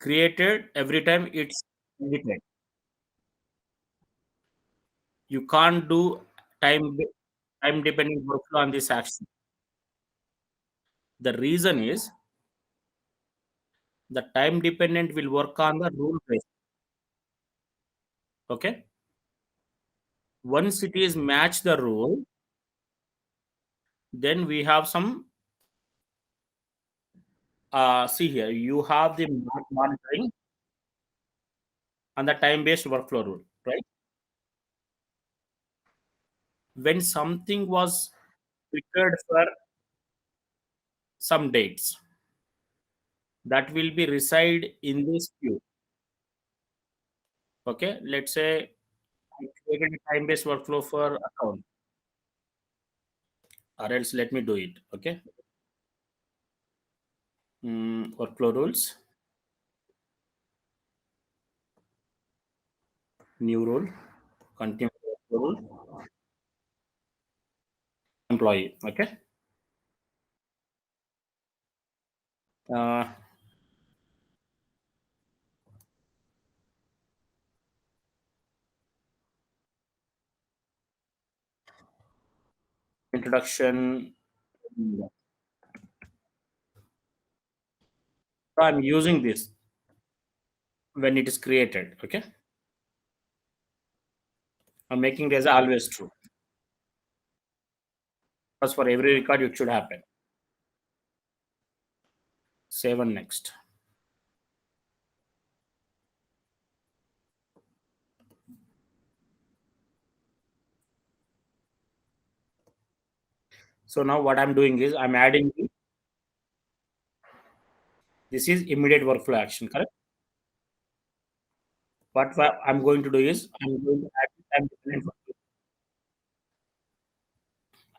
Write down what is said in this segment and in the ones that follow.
created, every time it's edited. You can't do time time dependent workflow on this action. The reason is the time dependent will work on the rule base. Okay. Once it is match the rule, then we have some see here, you have the monitoring and the time based workflow rule, right? When something was triggered for some dates, that will be reside in this queue. Okay, let's say I created a time based workflow for account, or else let me do it. Okay. Workflow rules, new rule, continue rule, employee. Okay. uh, Introduction. So I'm using this when it is created. Okay, I'm making this always true, because for every record it should happen. Save and next. So now what I'm doing is I'm adding this is immediate workflow action, correct? What I'm going to do is I'm going to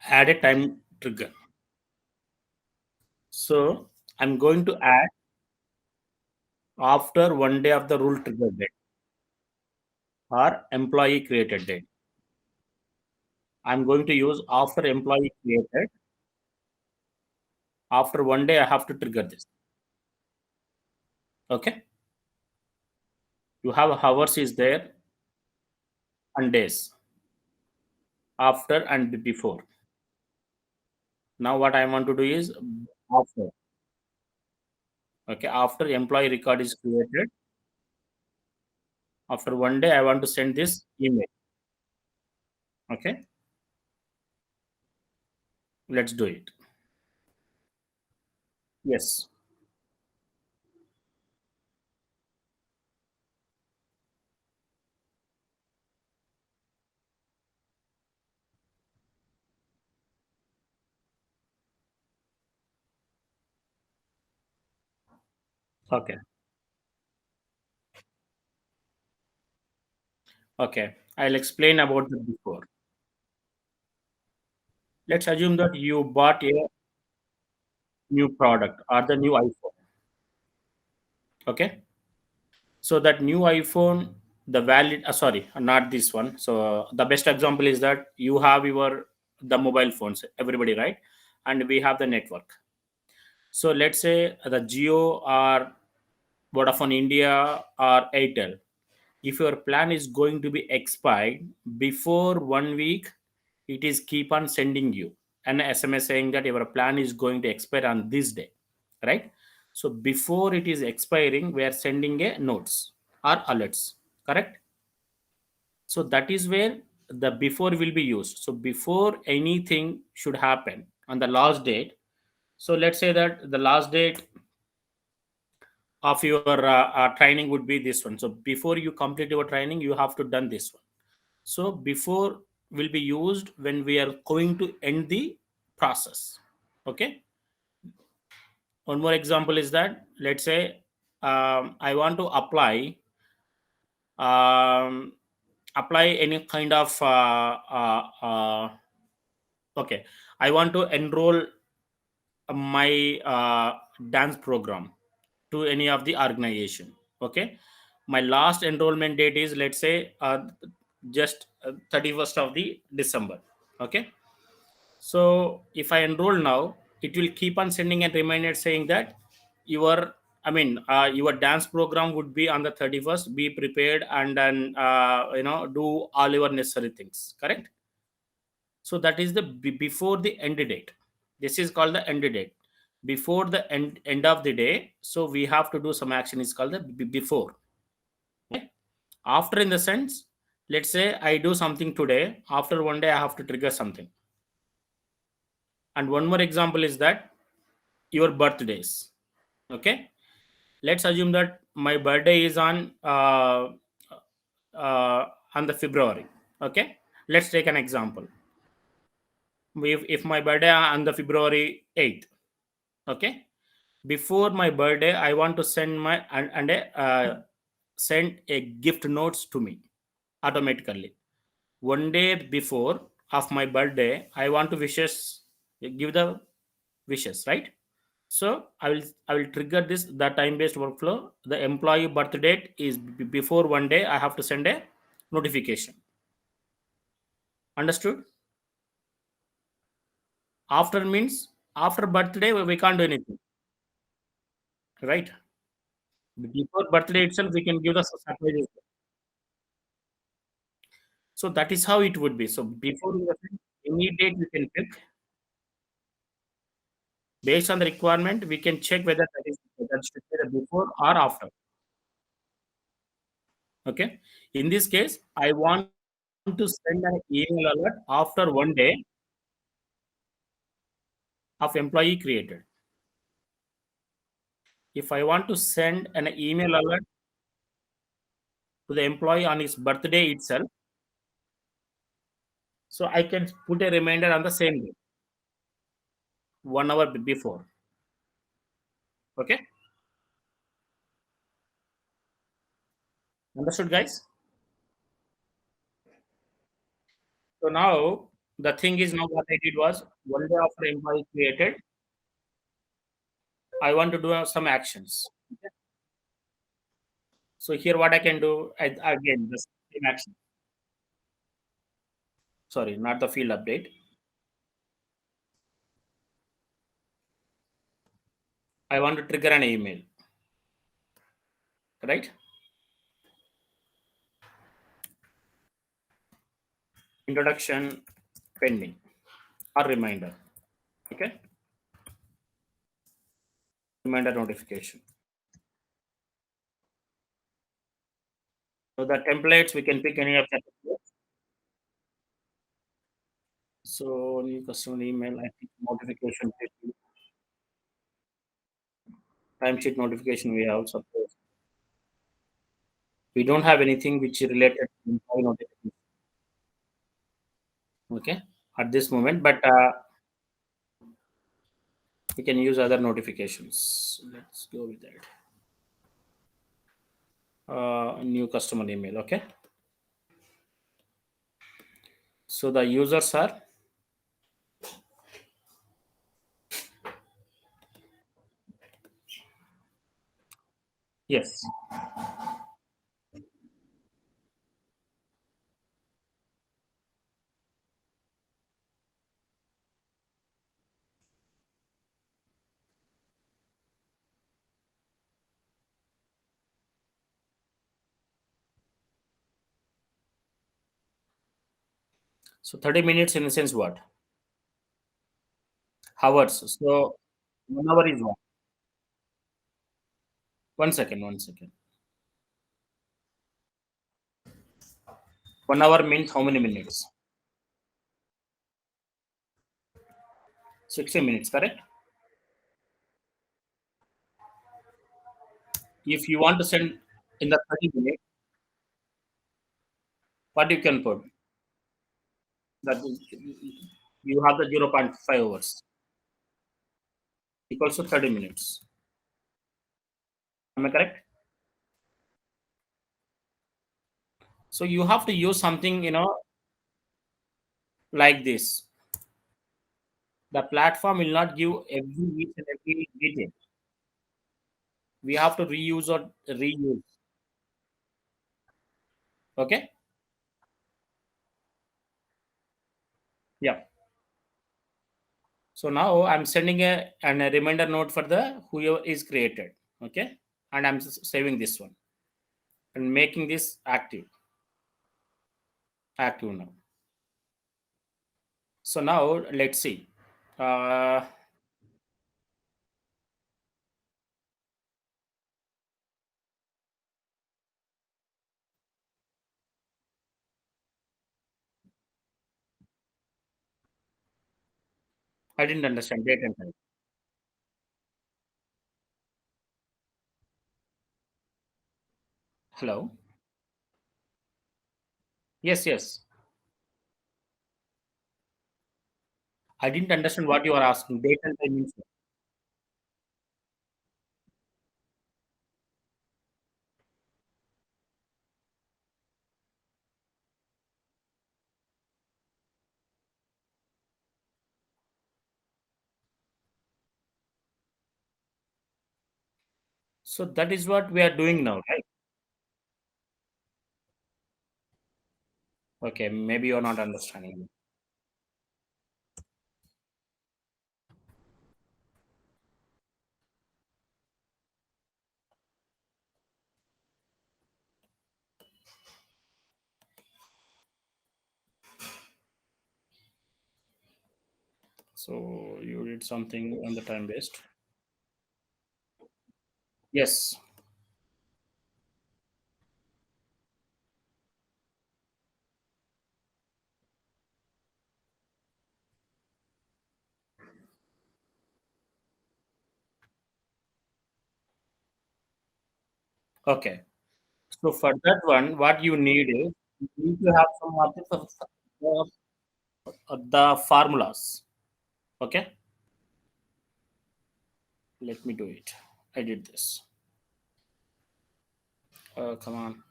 add a time trigger. So I'm going to add after 1 day of the rule trigger date or employee created date. I'm going to use after employee created. After 1 day, I have to trigger this. Okay. You have hours is there and days after and before. Now what I want to do is after. Okay. After employee record is created, after 1 day, I want to send this email. Okay. Let's do it. Yes. Okay. Okay. I'll explain about the before. Let's assume that you bought a new product or the new iPhone. Okay. So that new iPhone, the valid, sorry, not this one. So the best example is that you have your the mobile phones, everybody, right? And we have the network. So let's say the Geo or Vodafone India or Airtel. If your plan is going to be expired before 1 week, it is keep on sending you an SMS saying that your plan is going to expire on this day, right? So before it is expiring, we are sending a notes or alerts, correct? So that is where the before will be used. So before anything should happen on the last date. So let's say that the last date of your training would be this one. So before you complete your training, you have to done this one. So before will be used when we are going to end the process. Okay. One more example is that let's say I want to um, apply any kind of okay, I want to enroll my dance program to any of the organization. Okay, my last enrollment date is, let's say, just 31st of the December. Okay, so if I enroll now, it will keep on sending a reminder saying that your I mean, your dance program would be on the 31st. Be prepared and then do all your necessary things. Correct. So that is the before the end date. This is called the end date. Before the end of the day, so we have to do some action. Is called the before. Okay? After, in the sense, let's say I do something today. After one day, I have to trigger something. And one more example is that your birthdays. Okay, let's assume that my birthday is on the February. Okay, let's take an example. If my birthday on the February 8th. Okay, before my birthday I want to send my send a gift notes to me automatically. One day before of my birthday I want to wishes, give the wishes, right? So I will trigger this, the time based workflow. The employee birth date is before one day. I have to send a notification. Understood? After means after birthday we can't do anything, right? Before birthday itself we can give the surprises. So that is how it would be. So before you send, any date you can pick based on the requirement. We can check whether that should be the before or after. Okay. In this case, I want to send an email alert after one day of employee created. If I want to send an email alert to the employee on his birthday itself, so I can put a reminder on the same day, 1 hour before. Okay, understood, guys? So now the thing is, now what I did was, one day after employee created, I want to do some actions. Okay? So here, what I can do, again, the same action. Sorry, not the field update. I want to trigger an email, right? Introduction pending or reminder. Okay, reminder notification. So the templates, we can pick any of the templates. So new customer email, I think notification, timesheet notification. We have suppose we don't have anything which is related to employee notification. Okay, at this moment, but we can use other notifications. Let's go with that. New customer email. Okay, so the users are, yes. So 30 minutes in the sense what? Hours. So 1 hour is what? 1 second, 1 second. 1 hour means how many minutes? 60 minutes, correct? If you want to send in the 30 minutes, what you can put? That you have the zero point 0.5 hours equals to 30 minutes. Am I correct? So you have to use something, like this. The platform will not give every each and every detail. We have to reuse or reuse. Okay? Yeah. So now I'm sending a reminder note for the whoever is created. Okay, and I'm saving this one and making this active now. So now let's see. uh, I didn't understand date and time. Hello. Yes, yes. I didn't understand what you are asking. Date and time means what? So that is what we are doing now, right? Okay, maybe you're not understanding. So you did something on the time based. Yes. Okay. So for that one, what you need is you need to have some of the formulas. Okay. Let me do it. I did this. Come on.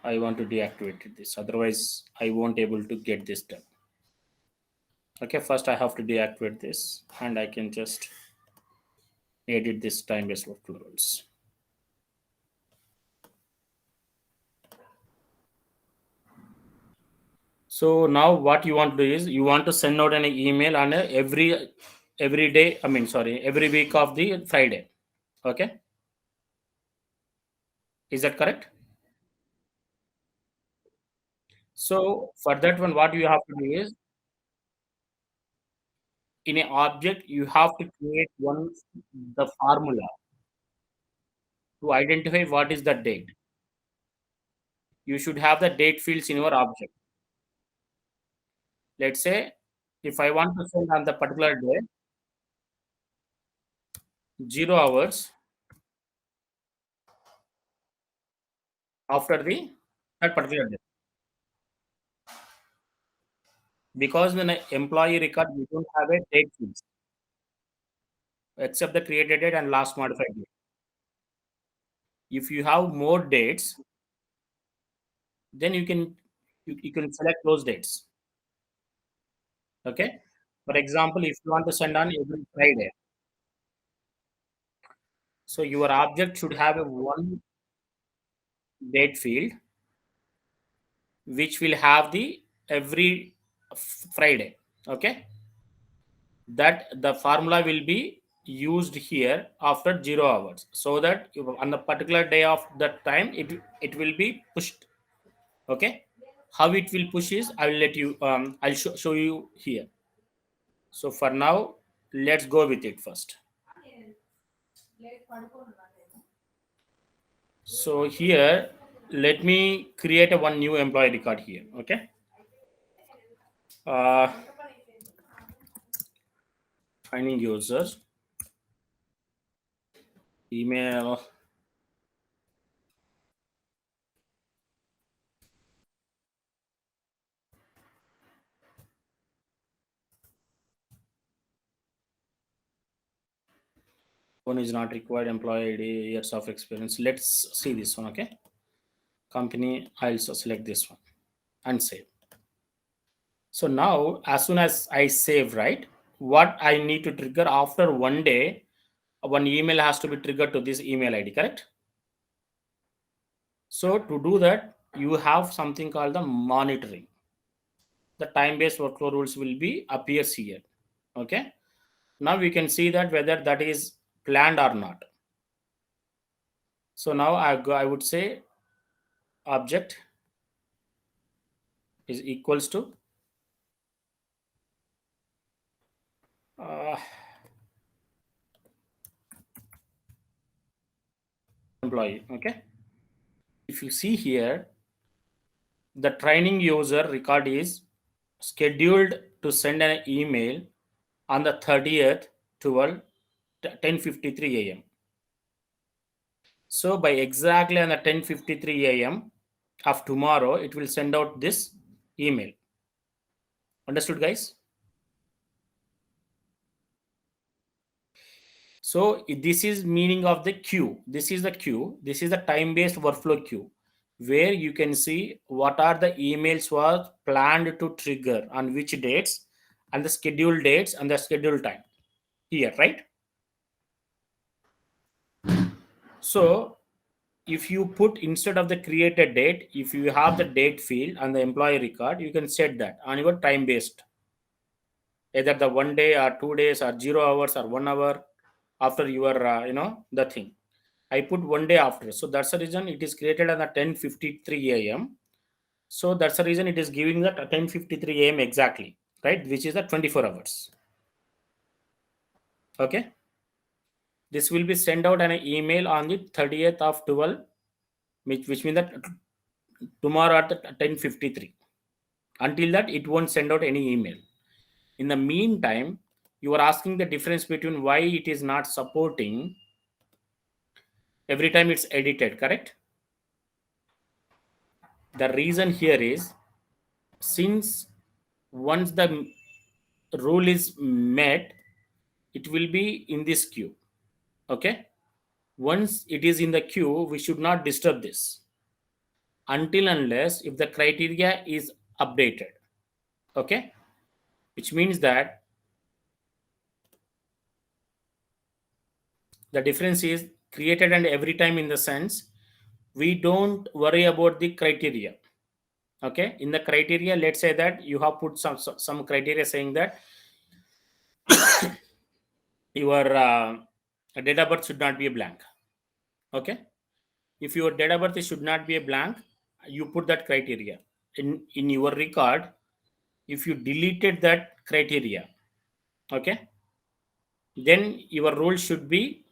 I want to deactivate this. Otherwise, I won't able to get this done. Okay. First, I have to deactivate this, and I can just edit this time-based workflow rules. So now what you want to do is you want to send out an email on every day. I mean, sorry, every week of the Friday. Okay, is that correct? So for that one, what you have to do is in an object you have to create one the formula to identify what is the date. You should have the date fields in your object. Let's say if I want to send on the particular day 0 hours after the that particular day, because when an employee record we don't have a date fields except the created date and last modified date. If you have more dates, then you can select those dates. Okay. For example, if you want to send on every Friday, so your object should have a one date field which will have the every Friday. Okay. That the formula will be used here after 0 hours, so that on the particular day of that time it will be pushed. Okay. How it will push is I will let you I'll show you here. So for now, let's go with it first. So here, let me create a one new employee record here. Okay. Uh, Finding users, email. One is not required. Employee ID, years of experience. Let's see this one. Okay. Company. I'll select this one and save. So now, as soon as I save, right, what I need to trigger after one day, one email has to be triggered to this email ID. Correct. So to do that, you have something called the monitoring. The time-based workflow rules will be appears here. Okay. Now we can see that whether that is planned or not. So now I would say object is equals to uh, employee. Okay. If you see here, the training user record is scheduled to send an email on the 30th 12 10:53 a.m. So by exactly on the 10:53 a.m. of tomorrow, it will send out this email. Understood, guys? So this is meaning of the queue. This is the queue. This is the time-based workflow queue, where you can see what are the emails was planned to trigger on which dates and the scheduled dates and the scheduled time here, right? So if you put instead of the created date, if you have the date field and the employee record, you can set that on your time-based, either the 1 day or 2 days or 0 hours or 1 hour after your the thing. I put 1 day after. So that's the reason it is created at the 10:53 a.m. So that's the reason it is giving that at 10:53 a.m. exactly, right? Which is the 24 hours. Okay. This will be sent out an email on the 30th of 12, which means that tomorrow at the 10:53. Until that, it won't send out any email. In the meantime, you are asking the difference between why it is not supporting every time it's edited, correct? The reason here is, since once the rule is met, it will be in this queue. Okay. Once it is in the queue, we should not disturb this until unless if the criteria is updated. Okay. Which means that the difference is created and every time, in the sense we don't worry about the criteria. Okay. In the criteria, let's say that you have put some criteria saying that your date of birth should not be a blank. Okay. If your date of birth should not be a blank, you put that criteria in your record. If you deleted that criteria, okay, then your rule should be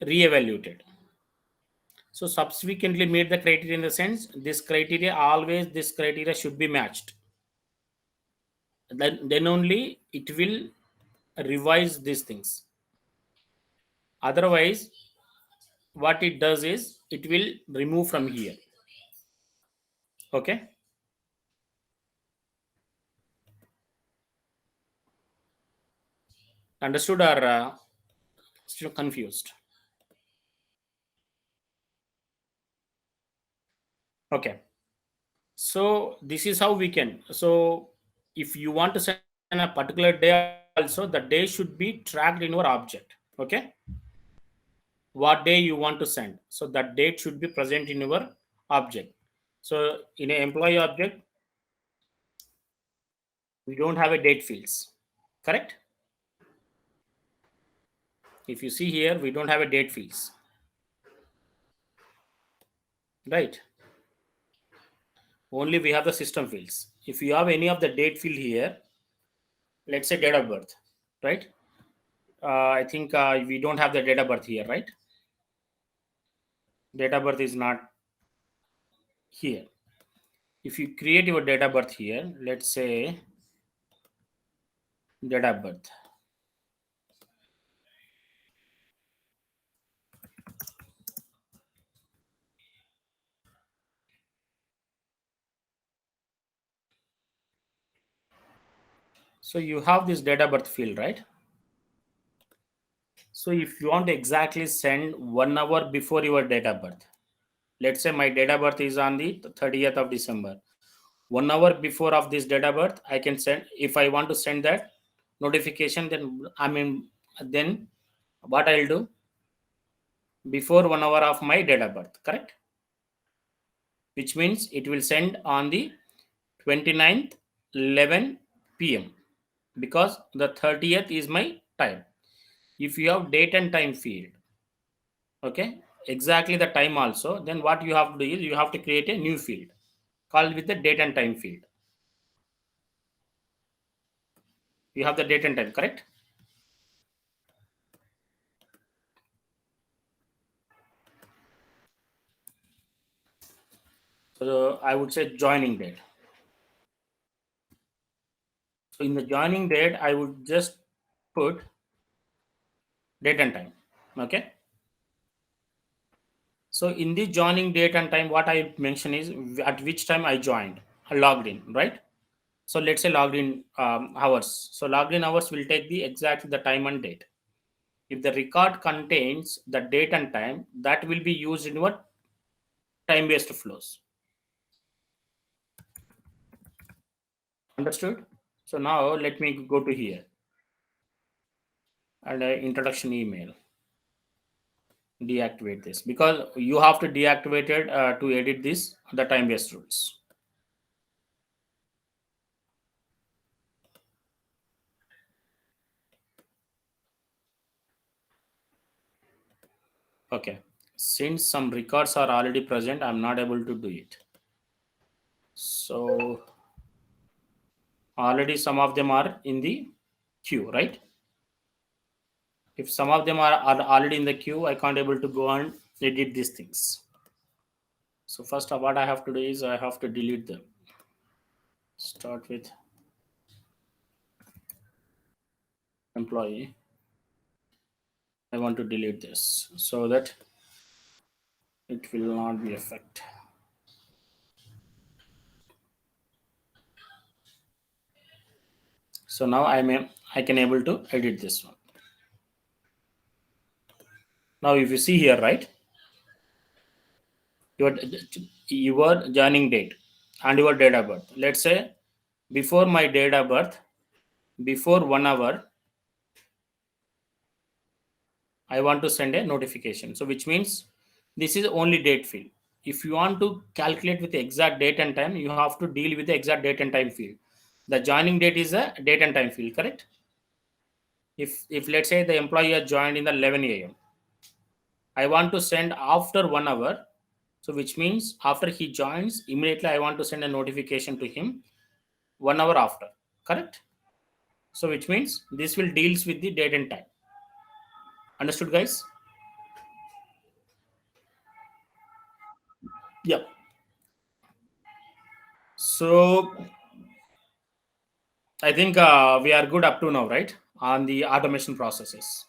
re-evaluated. So subsequently made the criteria, in the sense this criteria, always this criteria should be matched. Then only it will revise these things. Otherwise, what it does is it will remove from here. Okay. Understood or still confused? Okay. So this is how we can. So if you want to send a particular day also, the day should be tracked in your object. Okay. What day you want to send. So that date should be present in your object. So in an employee object, we don't have a date fields. Correct? If you see here, we don't have a date fields. Right? Only we have the system fields. If you have any of the date field here, let's say date of birth, right? I think we don't have the date of birth here, right? Date of birth is not here. If you create your date of birth here, let's say date of birth. So you have this date of birth field, right? So if you want to exactly send 1 hour before your date of birth, let's say my date of birth is on the 30th of December. 1 hour before of this date of birth, I can send. If I want to send that notification, then what I'll do, before 1 hour of my date of birth, correct? Which means it will send on the 29th 11 p.m. because the 30th is my time. If you have date and time field, okay, exactly the time also, then what you have to do is you have to create a new field called with the date and time field. You have the date and time, correct? So I would say joining date. So in the joining date, I would just put date and time. Okay. So in the joining date and time, what I mention is at which time I joined, I logged in, right? So let's say logged in hours. So logged in hours will take the exact the time and date. If the record contains the date and time, that will be used in what time-based flows. Understood? So now let me go to here and introduction email. Deactivate this because you have to deactivate it to edit this the time-based rules. Okay. Since some records are already present, I'm not able to do it. So already some of them are in the queue, right? If some of them are already in the queue, I can't able to go and edit these things. So first of what I have to do is I have to delete them. Start with employee. I want to delete this so that it will not be affect. So now I can able to edit this one. Now if you see here, right, your your joining date and your date of birth. Let's say before my date of birth, before 1 hour, I want to send a notification. So which means this is only date field. If you want to calculate with the exact date and time, you have to deal with the exact date and time field. The joining date is a date and time field, correct? If let's say the employee has joined in the 11 a.m. I want to send after 1 hour. So which means after he joins, immediately I want to send a notification to him 1 hour after. Correct? So which means this will deals with the date and time. Understood, guys? Yeah. So I think we are good up to now, right? On the automation processes.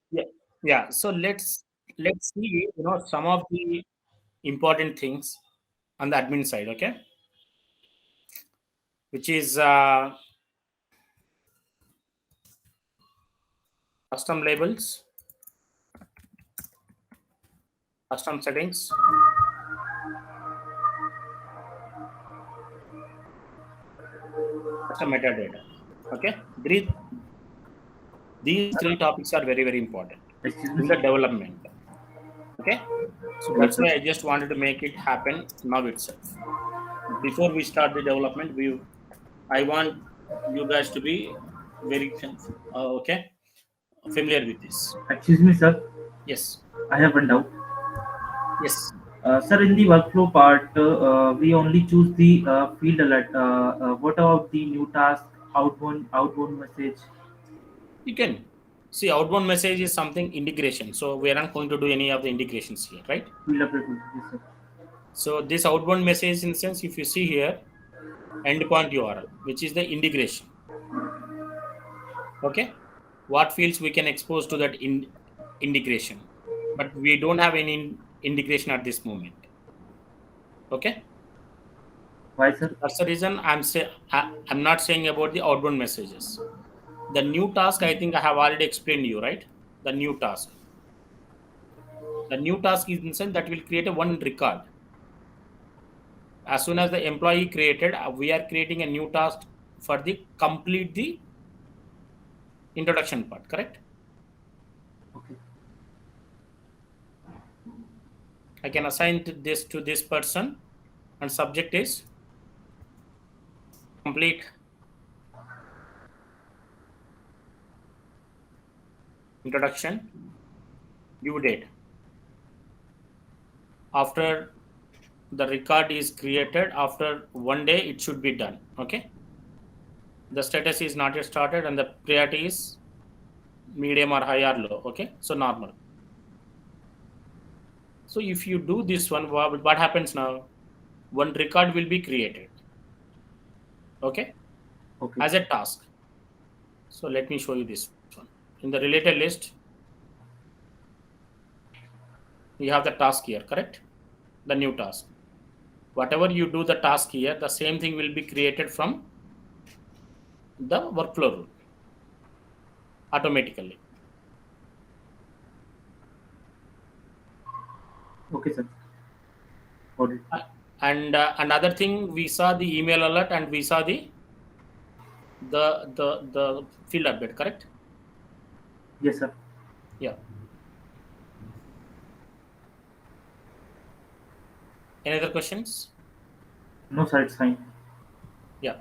Yeah. Yeah. So let's see, some of the important things on the admin side, okay? Which is custom labels, custom settings, custom metadata. Okay. These three topics are very, very important Excuse me, in the sir. development. Okay. So Yes, that's sir. why I just wanted to make it happen now itself. Before we start the development, I want you guys to be very okay, familiar with this. Excuse me, sir. Yes. I have one doubt. Yes. Sir, in the workflow part, we only choose the field alert. What about the new task, outbound message, You can see outbound message is something integration. So we are not going to do any of the integrations here, right? field update? Yes, sir. So this outbound message in sense, if you see here, endpoint URL, which is the integration. Okay. What fields we can expose to that integration, but we don't have any integration at this moment. Okay. Why, sir? That's the reason I'm not saying about the outbound messages. The new task, I think I have already explained to you, right? The new task. The new task is in sense that will create a one record. As soon as the employee created, we are creating a new task for the complete the introduction part, correct? Okay. I can assign this to this person and subject is complete introduction, due date. After the record is created, after 1 day it should be done. Okay, the status is not yet started and the priority is medium or high or low. Okay, so normal. So if you do this one, what happens now? One record will be created. Okay, Okay. as a task. So let me show you this one. In the related list, you have the task here, correct? The new task. Whatever you do the task here, the same thing will be created from the workflow rule automatically. Okay, sir. Got it. And another thing, we saw the email alert and we saw the field update, correct? Yes, sir. Yeah. Any other questions? No, sir. It's fine. Yeah.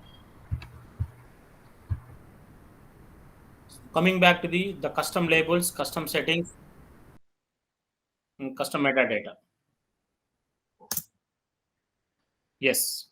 Coming back to the custom labels, custom settings, and custom metadata. Yes.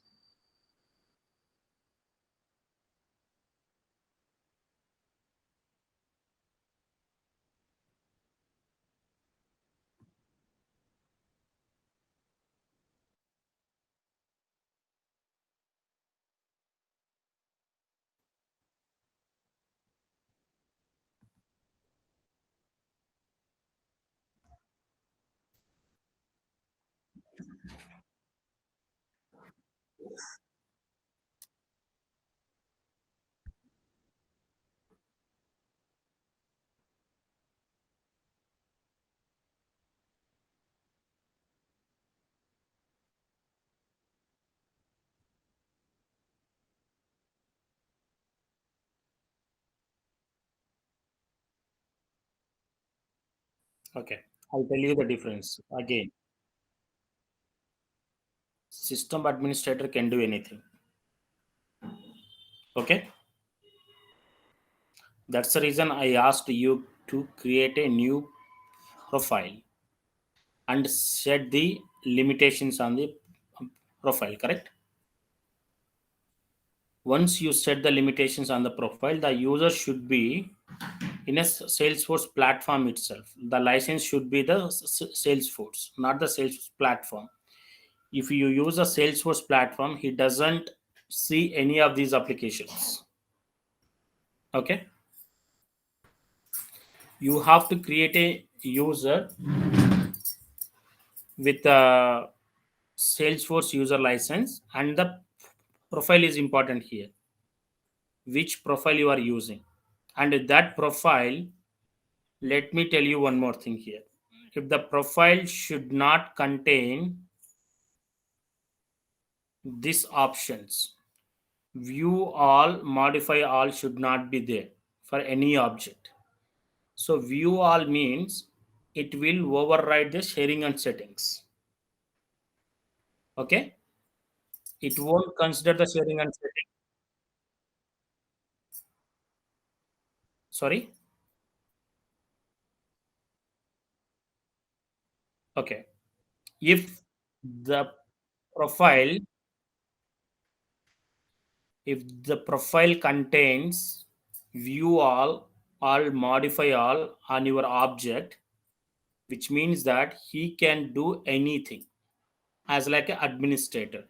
Okay. I'll tell you the difference again. System administrator can do anything. Okay. That's the reason I asked you to create a new profile and set the limitations on the profile, correct? Once you set the limitations on the profile, the user should be in a Salesforce platform itself. The license should be the Salesforce, not the Salesforce platform. If you use a Salesforce platform, he doesn't see any of these applications. Okay, you have to create a user with a Salesforce user license, and the profile is important here. Which profile you are using, and that profile, let me tell you one more thing here. If the profile should not contain these options, view all, modify all should not be there for any object. So view all means it will override the sharing and settings. Okay, it won't consider the sharing and setting. Sorry. Okay, if the profile, if the profile contains view all, modify all on your object, which means that he can do anything as like an administrator.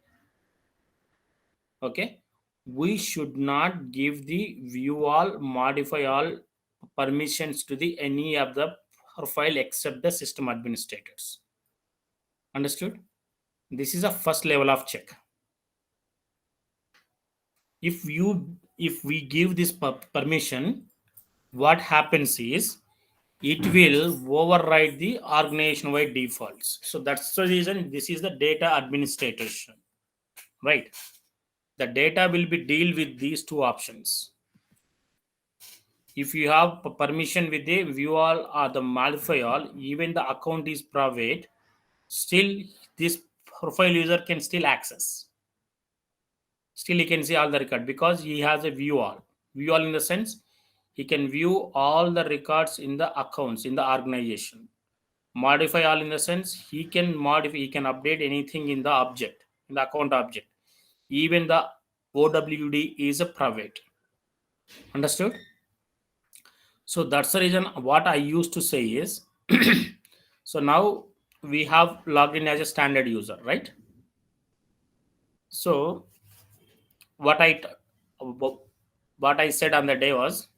Okay, we should not give the view all, modify all permissions to the any of the profile except the system administrators. Understood? This is a first level of check. If we give this permission, what happens is it will override the organization wide defaults. So that's the reason this is the data administration, right? The data will be deal with these two options. If you have permission with the view all or the modify all, even the account is private, still this profile user can still access. Still he can see all the record because he has a view all. View all in the sense He can view all the records in the accounts in the organization. Modify all in the sense he can modify, he can update anything in the object, in the account object. Even the OWD is a private. Understood? So that's the reason what I used to say is so now we have logged in as a standard user, right? So what I t- what I said on the day was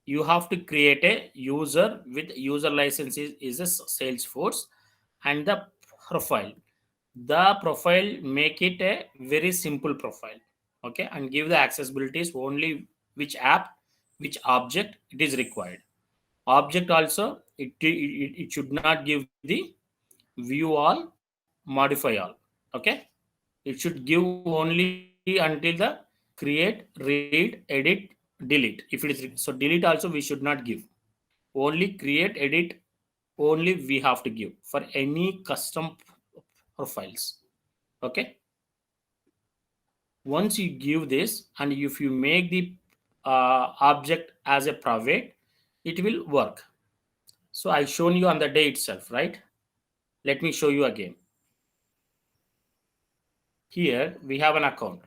you have to create a user with user license is a Salesforce, and the profile. The profile make it a very simple profile, okay, and give the accessibilities only which app, which object it is required. Object also it should not give the view all, modify all, okay. It should give only until the create, read, edit, delete. If it is so delete also we should not give. Only create, edit, only we have to give for any custom profiles, okay. Once you give this and if you make the object as a private, it will work. So I shown you on the day itself, right? Let me show you again. Here we have an account.